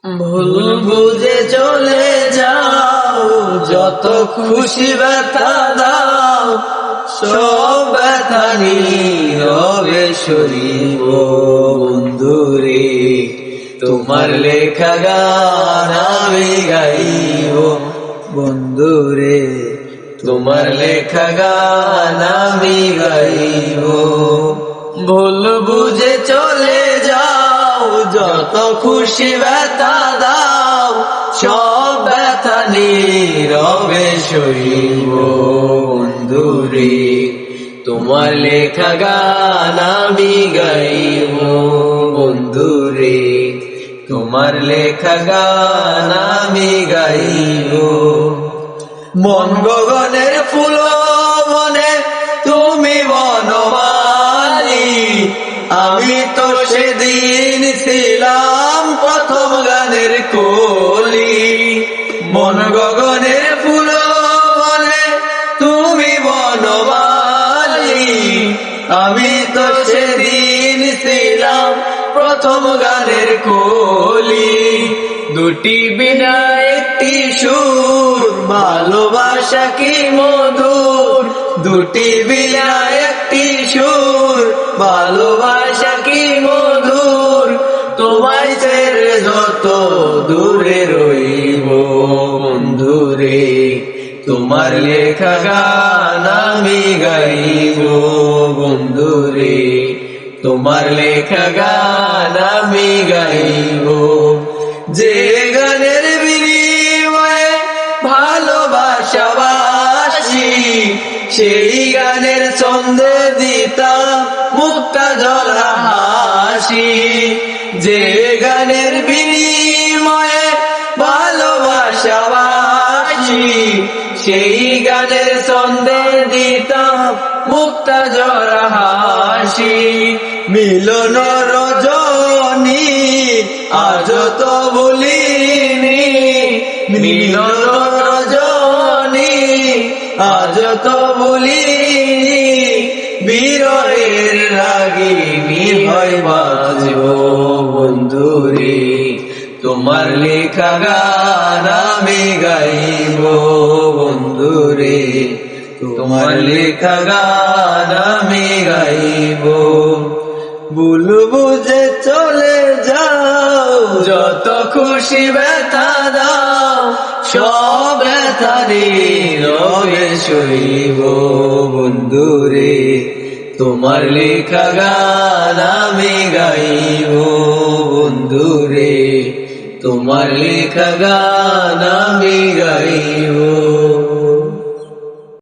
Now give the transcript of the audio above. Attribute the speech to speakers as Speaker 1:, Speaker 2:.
Speaker 1: ভুল বুঝে চলে যাও, যত খুশি ব্যথা দাও, সব ব্যথা নীরবে সইব বন্ধুরে। তোমার লেখা গান আমি গাইব বন্ধুরে, তোমার লেখা গান আমি গাইব। ভুল বুঝে চলে যাও, যত খুশি ব্যথা দাও, সব ব্যথা নীরবে সইব বন্ধুরে। তোমার লেখা গান আমি গাইব বন্ধুরে, তোমার লেখা গান আমি গাইব। মন গগনের ফুল মনে তুমি বনমালী, আমি তো সেদিন ছিলাম প্রথম গানের কলি। মন গগনের ফুল মনে তুমি বনমালী, আমি তো সেদিন ছিলাম প্রথম গানের কলি। দুটি বিনা একটি সুর, ভালোবাসা কি মধুর। দুটি বিনা একটি সুর, ভালোবাসা কি মধুর। তোমায় ছেড়ে যত দূরে রইব বন্ধুরে, তোমার লেখা গান আমি গাইব বন্ধুরে, তোমার লেখা গান আমি গাইব। যে গানের বিনিময়ে ভালোবাসাবাসি, সেই গানের ছন্দে দিতাম মুক্তা ঝরা হাসি। যে গানের বিনিময়ে ভালোবাসাবাসি, সেই গানের ছন্দে দিতাম মুক্তা ঝরা হাসি। মিলন রজনী আজ তো ভুলিনি, মিলন রজনী আজ তো ভুলিনি। বিরহের রাগিনী হয় বাজব বন্ধুরে, তোমার লেখা গান আমি গাইব বন্ধুরে, তোমার লেখা গান আমি গাইব। ভুল বুঝে চলে যাও, যত খুশি ব্যথা দাও, সব ব্যথা নীরবে সইব বন্ধুরে। তোমার লেখা গান আমি গাইব বন্ধুরে, তোমার লেখা গান আমি গাইব।